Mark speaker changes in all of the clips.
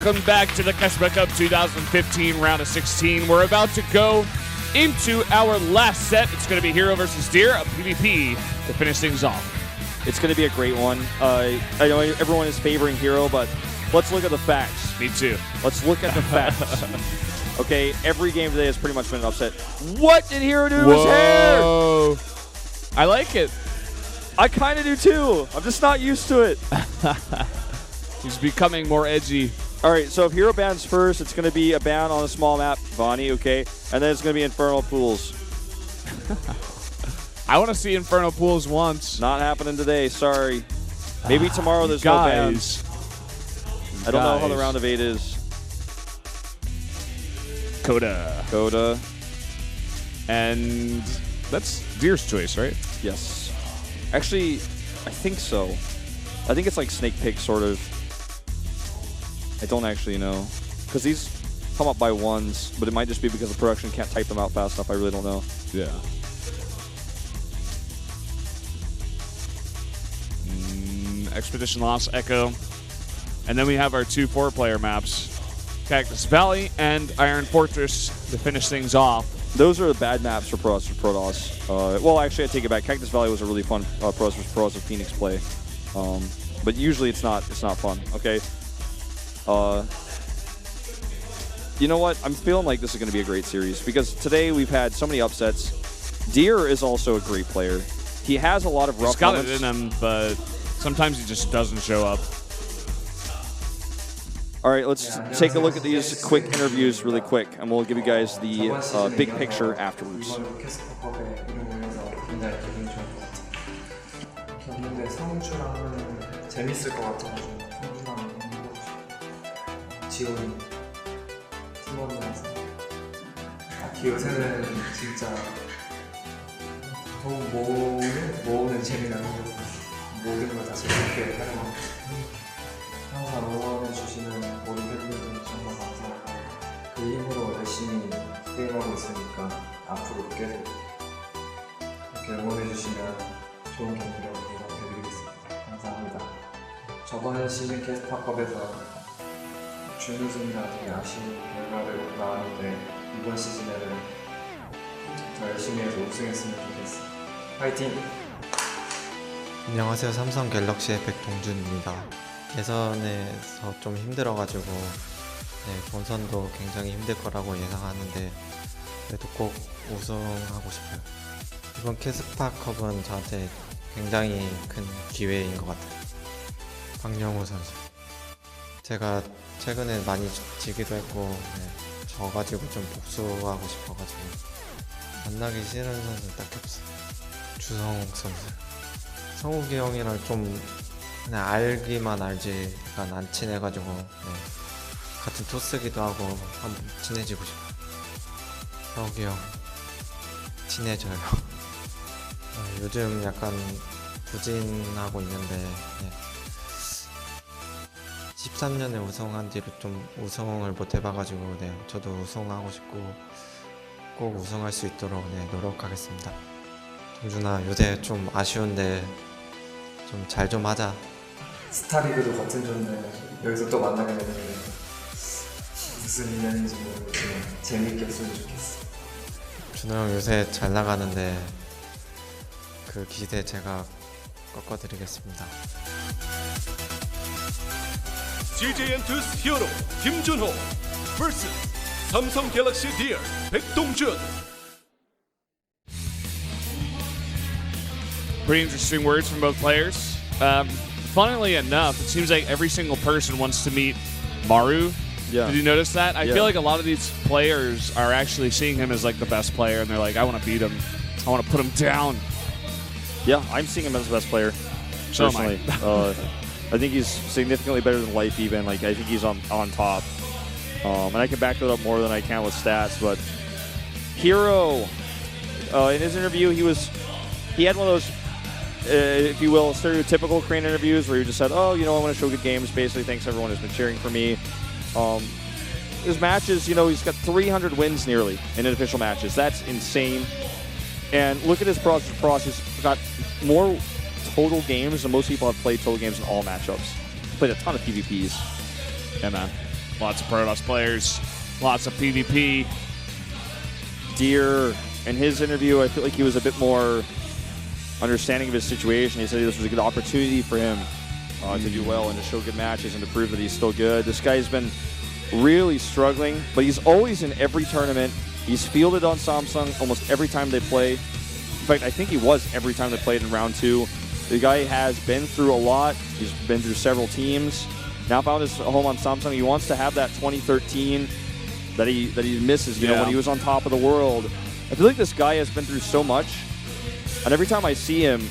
Speaker 1: Welcome back to the KeSPA Cup 2015 round of 16. We're about to go into our last set. It's going to be herO versus Dear, a PvP to finish things off.
Speaker 2: It's going to be a great one. I know everyone is favoring herO, but let's look at the facts.
Speaker 1: Me too.
Speaker 2: Let's look at the facts. Okay, every game today has pretty much been an upset. What did herO do to his hair?
Speaker 1: I like it.
Speaker 2: I kind of do too. I'm just not used to it.
Speaker 1: He's becoming more edgy.
Speaker 2: All right, so if herO bans first, it's going to be a ban on a small map, Vonnie, okay? And then it's going to be Infernal Pools.
Speaker 1: I want to see Infernal Pools once.
Speaker 2: Not happening today, sorry. Maybe tomorrow there's no bans. I don't know how the round of 8 is. Coda.
Speaker 1: And that's Dear's choice, right?
Speaker 2: Yes. Actually, I think so. I think it's like Snake Pig, sort of. I don't actually know. Because these come up by ones, but it might just be because the production can't type them out fast enough. I really don't know.
Speaker 1: Yeah. Expedition Lost, Echo. And then we have our 2 4-player maps. Cactus Valley and Iron Fortress to finish things off.
Speaker 2: Those are the bad maps for Protoss. Well, actually, I take it back. Cactus Valley was a really fun Protoss vs. Protoss of Phoenix play. But usually it's not fun, okay? You know what? I'm feeling like this is going to be a great series because today we've had so many upsets. Dear is also a great player. He has a lot of rough moments.
Speaker 1: He's got it in him, but sometimes he just doesn't show up.
Speaker 2: All right, let's take a look at these quick interviews really quick, and we'll give you guys the big picture afterwards.
Speaker 3: 재밌을 것 같아가지고 지원이 팀원이라서 요새는 진짜 돈 모으는 재미가 있어서 모든 걸 다 재밌게 하는 것 같아요. 항상 응원해주시는 모든 팬분들 정말 감사하고 그 힘으로 열심히 게임하고 있으니까 앞으로 계속 이렇게 응원해주시면 좋은 경기력 보여드리겠습니다. 감사합니다. 저번 시즌 KeSPA컵에서 준우승이라 되게 아쉬운 결과를 나왔는데 이번 시즌에는 더 열심히 해서 우승했으면 좋겠어요. 화이팅!
Speaker 4: 안녕하세요. 삼성 갤럭시의 백동준입니다. 예선에서 좀 힘들어가지고 본선도 굉장히 힘들 거라고 예상하는데 그래도 꼭 우승하고 싶어요. 이번 KeSPA컵은 저한테 굉장히 큰 기회인 것 같아요. 박영우 선수. 제가 최근에 많이 지기도 했고 져가지고 좀 복수하고 싶어가지고 만나기 싫은 선수 딱히 없어요. 주성욱 선수. 성욱이 형이랑 좀 그냥 알기만 알지 약간 안 친해가지고 같은 토스기도 하고 한번 친해지고 싶어요. 성욱이 형 친해져요. 요즘 약간 부진하고 있는데 13년에 우승한 뒤로 좀 우승을 못 해봐가지고 저도 우승하고 싶고 꼭 우승할 수 있도록 노력하겠습니다. 동준아, 요새 좀 아쉬운데 좀 잘 좀 하자.
Speaker 3: 스타리그도 같은 조인데 여기서 또 만나게 되는데 무슨 인연인지 모르고 재밌게 했으면 좋겠어.
Speaker 4: 준호 형 요새 잘 나가는데 그 기대 제가 꺾어드리겠습니다.
Speaker 5: CJ엔투스 히어로 김준호 vs 삼성 갤럭시 Dear 백동준.
Speaker 1: Pretty interesting words from both players. Funnily enough, it seems like every single person wants to meet Maru.
Speaker 2: Yeah.
Speaker 1: Did you notice that? I feel like a lot of these players are actually seeing him as like the best player, and they're like, I want to beat him. I want to put him down.
Speaker 2: Yeah, I'm seeing him as the best player.
Speaker 1: So am
Speaker 2: personally. I think he's significantly better than Life even. Like, I think he's on top. And I can back that up more than I can with stats. But herO, in his interview, he had one of those, if you will, stereotypical Korean interviews where he just said, oh, I want to show good games. Basically, thanks everyone who's been cheering for me. His matches, he's got 300 wins nearly in official matches. That's insane. And look at his process. He's got more total games than most people have played total games in all matchups. Played a ton of PvPs.
Speaker 1: Yeah, man. Lots of Protoss players, lots of PvP.
Speaker 2: Dear, in his interview, I feel like he was a bit more understanding of his situation. He said this was a good opportunity for him to do well and to show good matches and to prove that he's still good. This guy's been really struggling, but he's always in every tournament. He's fielded on Samsung almost every time they play. In fact, I think he was every time they played in round 2. The guy has been through a lot. He's been through several teams. Now found his home on Samsung. He wants to have that 2013 that he misses, you know, when he was on top of the world. I feel like this guy has been through so much, and every time I see him,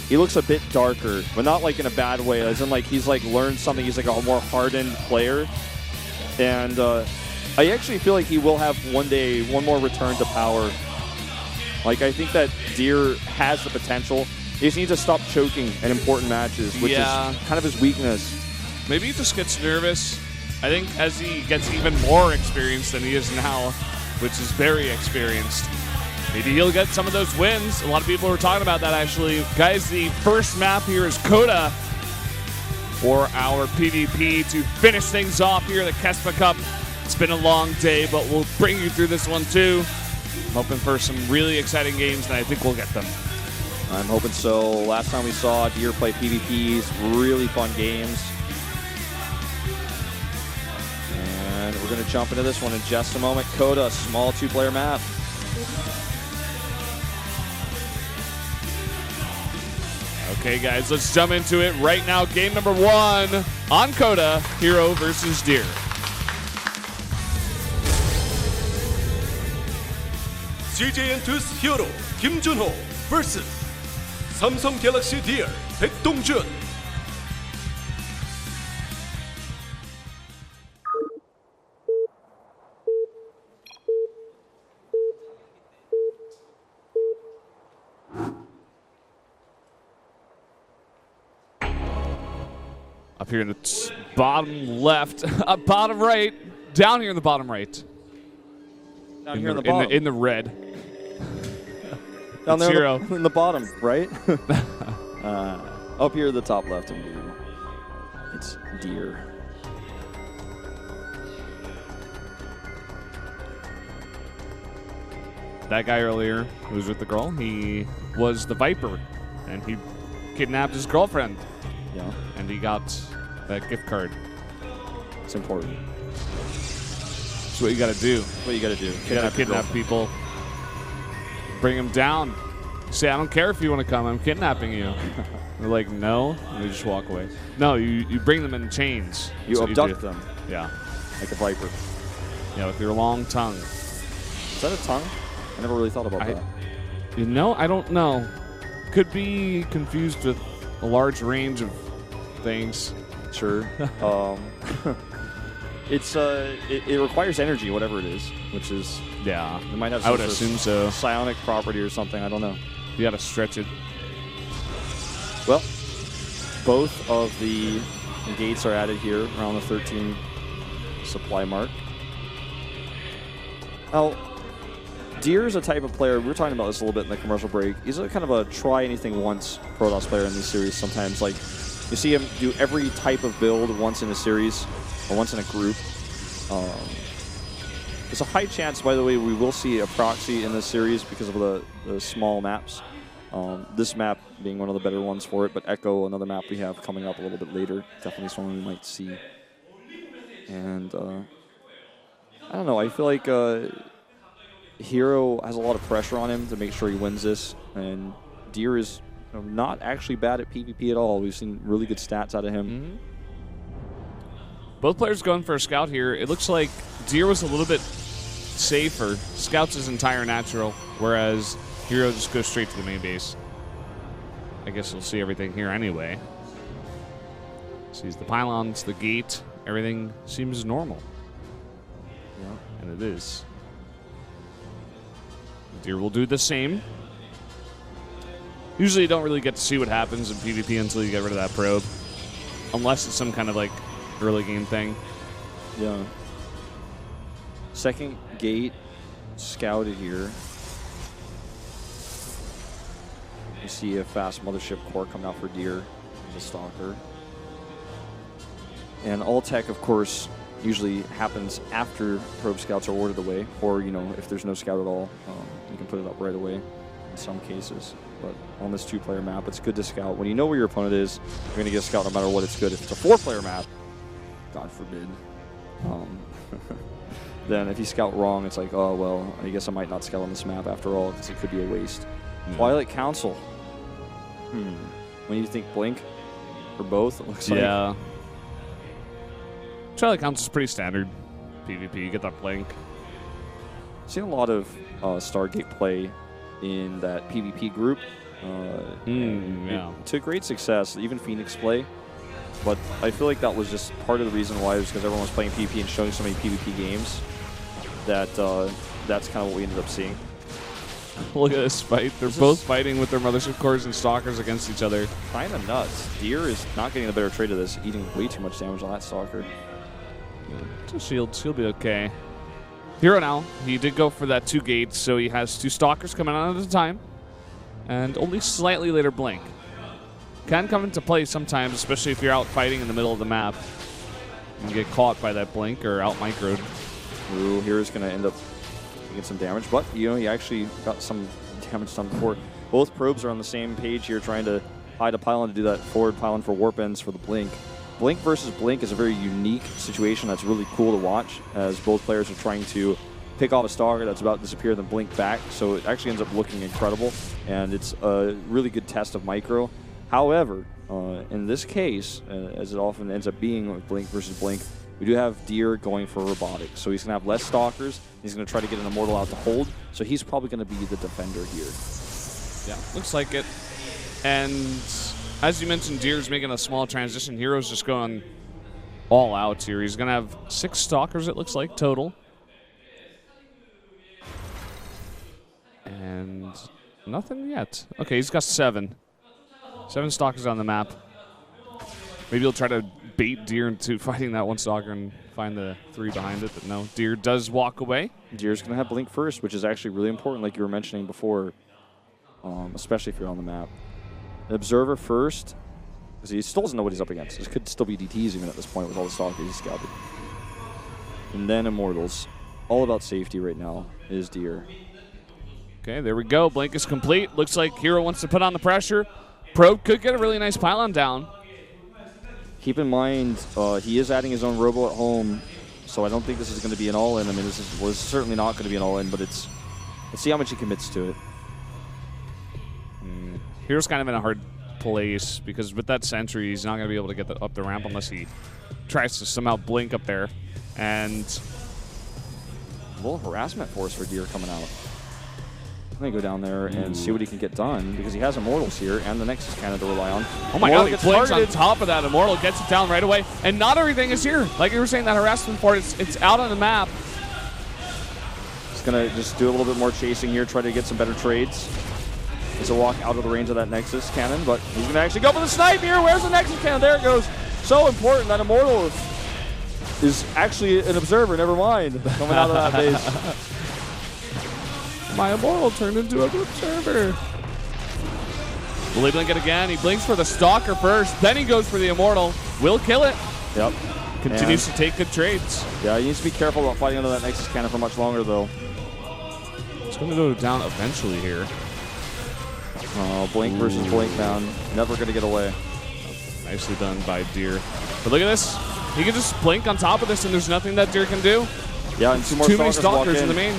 Speaker 2: he looks a bit darker, but not like in a bad way. As in, like, he's like learned something. He's like a more hardened player, and I actually feel like he will have one day one more return to power. Like, I think that Dear has the potential. He just needs to stop choking in important matches, which is kind of his weakness.
Speaker 1: Maybe he just gets nervous. I think as he gets even more experienced than he is now, which is very experienced, maybe he'll get some of those wins. A lot of people were talking about that, actually. Guys, the first map here is Coda for our PvP to finish things off here at the KeSPA Cup. It's been a long day, but we'll bring you through this one too. I'm hoping for some really exciting games, and I think we'll get them.
Speaker 2: I'm hoping so. Last time we saw Dear play PvPs, really fun games. And we're going to jump into this one in just a moment. Coda, small 2-player map.
Speaker 1: Okay, guys, let's jump into it right now. Game number 1 on Coda, herO versus Dear.
Speaker 5: CJ&2's herO 김준호 vs 삼성 갤럭시 Dear 백동준.
Speaker 1: Up here in the bottom left, up bottom right, down here in the bottom right.
Speaker 2: Down here in the bottom.
Speaker 1: In the red.
Speaker 2: Down there
Speaker 1: herO.
Speaker 2: in the bottom, right? Up here at the top left, it's Dear.
Speaker 1: That guy earlier who was with the girl, he was the Viper, and he kidnapped his girlfriend.
Speaker 2: Yeah.
Speaker 1: And he got that gift card.
Speaker 2: It's important.
Speaker 1: That's what you got to do.
Speaker 2: That's what you got to do.
Speaker 1: You got to kidnap people. Bring them down. Say, I don't care if you want to come. I'm kidnapping you. They're like, no. And they just walk away. No, you bring them in chains.
Speaker 2: You abduct them.
Speaker 1: Yeah.
Speaker 2: Like a viper.
Speaker 1: Yeah, with your long tongue.
Speaker 2: Is that a tongue? I never really thought about that.
Speaker 1: You know, I don't know. Could be confused with a large range of things.
Speaker 2: Sure. It requires energy, whatever it is, which is
Speaker 1: Yeah.
Speaker 2: it might have
Speaker 1: I would
Speaker 2: some
Speaker 1: assume so.
Speaker 2: psionic property or something. I don't know.
Speaker 1: You got to stretch it.
Speaker 2: Well, both of the gates are added here around the 13 supply mark. Now, Dear is a type of player, we were talking about this a little bit in the commercial break. He's a kind of a try anything once Protoss player in these series sometimes. Like, you see him do every type of build once in a series or once in a group. There's a high chance, by the way, we will see a proxy in this series because of the small maps. This map being one of the better ones for it, but Echo, another map we have coming up a little bit later, definitely someone we might see. And I don't know, I feel like herO has a lot of pressure on him to make sure he wins this, and Dear is not actually bad at PvP at all. We've seen really good stats out of him.
Speaker 1: Mm-hmm. Both players going for a scout here. It looks like Dear was a little bit safer. Scout's his entire natural, whereas herO just goes straight to the main base. I guess we'll see everything here anyway. Sees the pylons, the gate, everything seems normal.
Speaker 2: Yeah.
Speaker 1: And it is. Dear will do the same. Usually you don't really get to see what happens in PvP until you get rid of that probe. Unless it's some kind of like early game thing.
Speaker 2: Yeah. Second gate scouted here. You see a fast mothership core coming out for Dear as a stalker. And Alltech, of course, usually happens after probe scouts are ordered away, or if there's no scout at all, you can put it up right away in some cases. But on this 2-player map, it's good to scout. When you know where your opponent is, you're going to get a scout no matter what. It's good. If it's a 4-player map, God forbid, then if you scout wrong, it's like, oh, well, I guess I might not scout on this map after all, because it could be a waste. Twilight Council. When you think Blink for both, it looks like.
Speaker 1: Yeah. Twilight Council is pretty standard PvP. You get that Blink.
Speaker 2: I've seen a lot of Stargate play in that PvP group. To great success, even Phoenix play. But I feel like that was just part of the reason why, was because everyone was playing PvP and showing so many PvP games that that's kind of what we ended up seeing.
Speaker 1: Look at this fight. They're both fighting with their Mothership Cores and Stalkers against each other.
Speaker 2: Kind of nuts. Dear is not getting a better trade of this, eating way too much damage on that Stalker.
Speaker 1: Shield, she'll be okay. herO now, he did go for that 2 gates, so he has 2 Stalkers coming out at a time, and only slightly later Blink. Can come into play sometimes, especially if you're out fighting in the middle of the map and get caught by that Blink or out microed.
Speaker 2: Ooh, here's going to end up getting some damage, but he actually got some damage done before. Both probes are on the same page here, trying to hide a pylon to do that forward pylon for warp ends for the Blink. Blink versus Blink is a very unique situation that's really cool to watch, as both players are trying to pick off a Stalker that's about to disappear, then blink back. So it actually ends up looking incredible, and it's a really good test of micro. However, in this case, as it often ends up being with Blink versus Blink, we do have Dear going for robotics. So he's going to have less Stalkers. He's going to try to get an Immortal out to hold. So he's probably going to be the defender here.
Speaker 1: Yeah, looks like it. And as you mentioned, Deer's making a small transition. herO's just going all out here. He's going to have 6 Stalkers, it looks like, total. And nothing yet. Okay, he's got 7. 7 Stalkers on the map. Maybe he'll try to bait Deer into fighting that 1 Stalker and find the 3 behind it, but no. Deer does walk away.
Speaker 2: Deer's going to have Blink first, which is actually really important, like you were mentioning before, especially if you're on the map. The Observer first, because he still doesn't know what he's up against. This could still be DTs even at this point with all the Stalkers he's scouted. And then Immortals. All about safety right now is Deer.
Speaker 1: Okay, there we go. Blink is complete. Looks like herO wants to put on the pressure. Probe could get a really nice pylon down.
Speaker 2: Keep in mind, he is adding his own robo at home, so I don't think this is going to be an all-in. I mean, this was certainly not going to be an all-in, but let's see how much he commits to it.
Speaker 1: herO's kind of in a hard place because with that sentry, he's not going to be able to get up the ramp unless he tries to somehow blink up there. And
Speaker 2: a little harassment force for Deer coming out. I'm going to go down there and see what he can get done because he has Immortals here and the Nexus Cannon to rely on.
Speaker 1: Oh my god, he blinks on top of that. Immortal gets it down right away. And not everything is here. Like you were saying, that harassment force, it's out on the map.
Speaker 2: He's going to just do a little bit more chasing here, try to get some better trades. He's a walk out of the range of that Nexus Cannon, but he's going to actually go for the snipe here. Where's the Nexus Cannon? There it goes. So important that Immortal is actually an Observer, never mind, coming out of that base.
Speaker 1: My Immortal turned into an Observer. Will he blink it again? He blinks for the Stalker first, then he goes for the Immortal. Will kill it.
Speaker 2: Yep.
Speaker 1: Continues to take good trades.
Speaker 2: Yeah, he needs to be careful about fighting under that Nexus Cannon for much longer, though.
Speaker 1: It's going to go down eventually here.
Speaker 2: Blink versus Blink, man. Never going to get away.
Speaker 1: Nicely done by Deer. But look at this. He can just blink on top of this, and there's nothing that Deer can do.
Speaker 2: Yeah, and
Speaker 1: too many Stalkers in the main.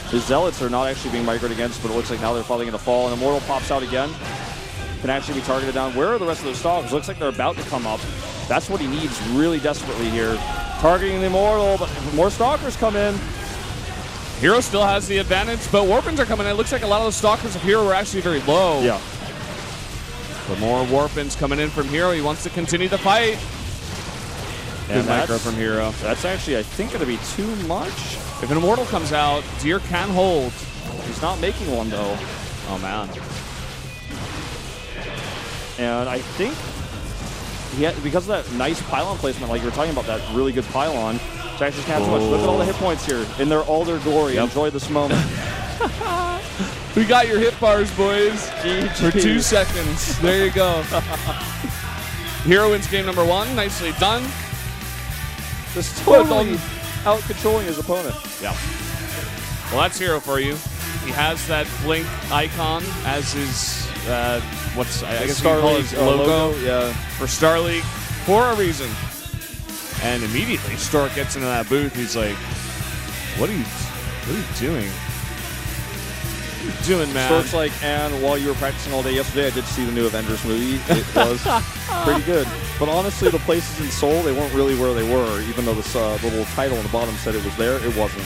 Speaker 2: His Zealots are not actually being microed against, but it looks like now they're probably going to fall. And Immortal pops out again. Can actually be targeted down. Where are the rest of those Stalkers? Looks like they're about to come up. That's what he needs really desperately here. Targeting the Immortal, but more Stalkers come in.
Speaker 1: herO still has the advantage, but Warpins are coming in. It looks like a lot of the Stalkers of herO are actually very low.
Speaker 2: Yeah.
Speaker 1: But more Warpins coming in from herO. He wants to continue the fight.
Speaker 2: And
Speaker 1: good micro from herO.
Speaker 2: That's actually, I think, going to be too much.
Speaker 1: If an Immortal comes out, Deer can hold.
Speaker 2: He's not making one, though.
Speaker 1: Oh, man.
Speaker 2: And I think, because of that nice pylon placement, like you were talking about, that really good pylon, it's actually just too much. Look at all the hit points here in all their glory. Yep. Enjoy this moment.
Speaker 1: We got your hit bars, boys. For 2 seconds. There you go. herO wins game number 1. Nicely done.
Speaker 2: Just totally out controlling his opponent.
Speaker 1: Yeah. Well, that's herO for you. He has that blink icon as his I guess you call his logo
Speaker 2: Yeah.
Speaker 1: for Star League for a reason. And immediately Stork gets into that booth. He's like, "What are you doing? What are you doing, man?"
Speaker 2: Stork's like, and while you were practicing all day yesterday, I did see the new Avengers movie. It was pretty good. But honestly, the places in Seoul, they weren't really where they were, even though this little title on the bottom said it was there. It wasn't.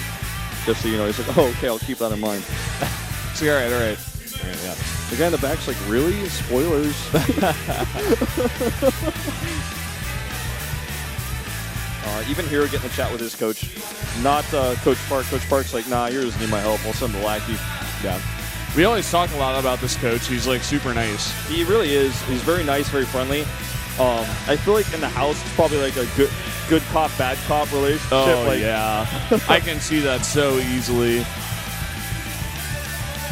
Speaker 2: Just so you know, he's like, oh, okay, I'll keep that in mind.
Speaker 1: So, all right, yeah.
Speaker 2: The guy in the back's like, really? Spoilers. Even here, getting a chat with his coach. Not Coach Park. Coach Park's like, nah, you just need my help. I'll send the lackey.
Speaker 1: Yeah. We always talk a lot about this coach. He's like super nice.
Speaker 2: He really is. He's very nice, very friendly. I feel like in the house, it's probably like a good cop, bad cop relationship.
Speaker 1: Oh,
Speaker 2: like,
Speaker 1: yeah. I can see that so easily.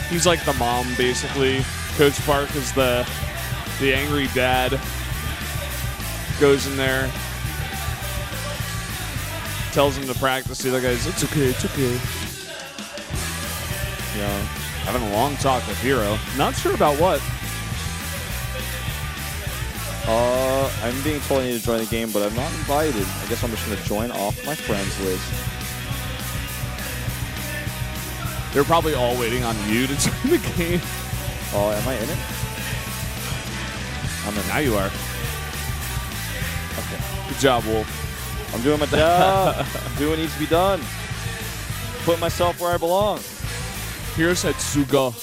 Speaker 1: He's like the mom, basically. Coach Park is the angry dad. Goes in there. Tells him to practice. The other guy's, it's okay.
Speaker 2: Yeah.
Speaker 1: Having a long talk with herO. Not sure about what.
Speaker 2: I'm being told I need to join the game, but I'm not invited. I guess I'm just going to join off my friends list.
Speaker 1: They're probably all waiting on you to join the game.
Speaker 2: Oh, am I in it?
Speaker 1: I'm in. Now you are.
Speaker 2: Okay.
Speaker 1: Good job, Wolf.
Speaker 2: I'm doing my job. Doing what needs to be done. Put myself where I belong.
Speaker 1: Here's at Sugo.